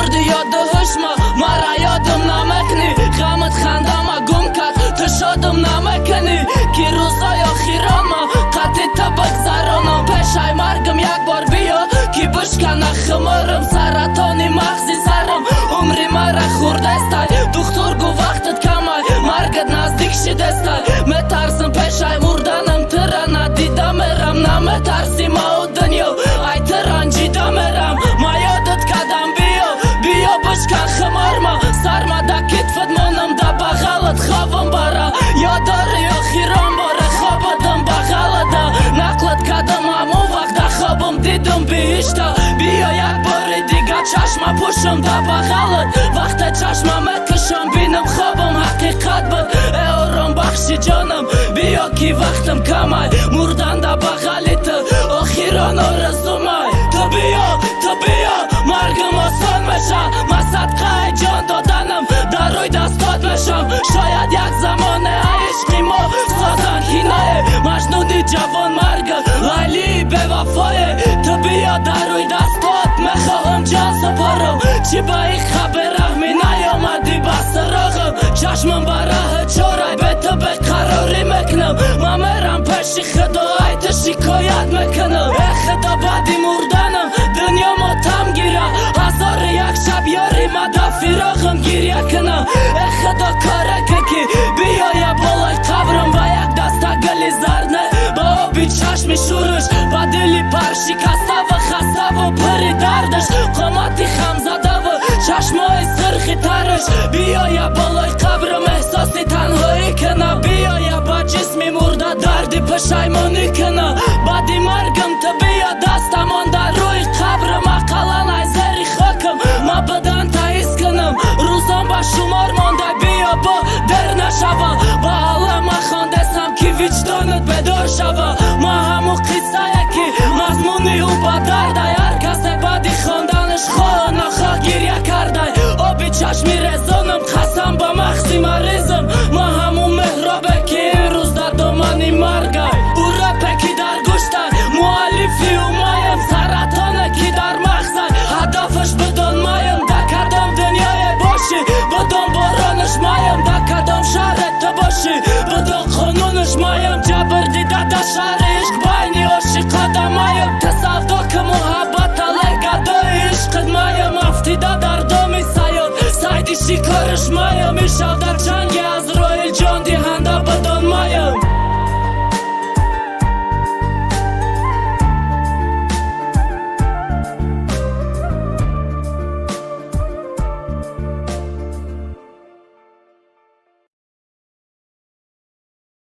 بردی یاد هشما مرا یادم نمکنی غمت خندم گم کرد تو شادم نمکنی کی روزای آخیرما قطع تا بگذرانم پیشای مرگم یک بار بیا کی بشکنه خمارم سرطانی مغزی سرم عمری مرا خورده استای دکتر گو وقتت کمای مرگت نزدیک شده استای میترسم پیشای مردنم ترا ندیده میرم نمیترسی ما و دنیا ای ترانجیده میرم ما یادت کدم بیا بشکن خمارما سرما دا کتفت مانم دا بغلت خوابم برا یاداری آخیران باره خوابدم بغلت دا نقلت کدم همون وقت دا خوابم دیدم بیشتا بیا یک بار دیگه چشم پوشم دا بغلت وقت چشم مکشم بینم خوابم حقیقت بود ای آرام بخشی جانم بیا کی وقتم کمای مردن دا بغلیت آخیران آرزومای تو بیا مرگم آسان میشه من صدقه جان دادنم در روی دستات میشم شاید یک زمانه عشقی ما سازن کینه مجنونی جوان مرگ لیلی به وفای تو بیا در روی دستات میخواهم جان سپارم چی با این خبره می نیامدی بس راغم چشمم براه چورای به تو بقراری میکنم من میرم پیش خدا ای تو شکایت میکنم ای خدا بعدی مردنم دنیا ما تم گیره هزار یک شب یاری ما دا فراغم گیریه کنم ای خدا کاره که بیا یا بالای قبرم با یک دسته گلی زرنه با آبی چشمی شورش با دلی پر شکسته و خسته و پری دردش قامتی خم زده و چشمای سرخی ترش بیا یا بالای قبرم احساسی تنهایی کنه بیا یا با جسمی مرده دردی پشیمانی کنه بعدی مرگم تو بیا دستمان در روی قبرم اقلان ای زری خاکم ما بدن تاییز کنم روزم با شمار مانده بیا با در نشوه با عالم خواندستم که وجدانت بدار شوه ما همو قصه یکی مضمونی او با درده هر کس بعدی خواندنش خواه نخواه گریه کرده آبی چشمی رزانم قسم با مغزی مریضم ما همون مهرابه که این روز در دامنی مرگه او رپه که در گوشته مؤلفی و مایم سرطانه که در مغزه هدفش بدان مایم در کدام دنیای باشی بدان بارانش مایم در کدام شهرت تو باشی بدان قانونش مایم جبر دیده در شهر عشق بینی عاشقه مایم تصدق محبت لگدای عشقت مایم افتیده در دامی سیاد سایدی شکارش مایم ایشال در جنگ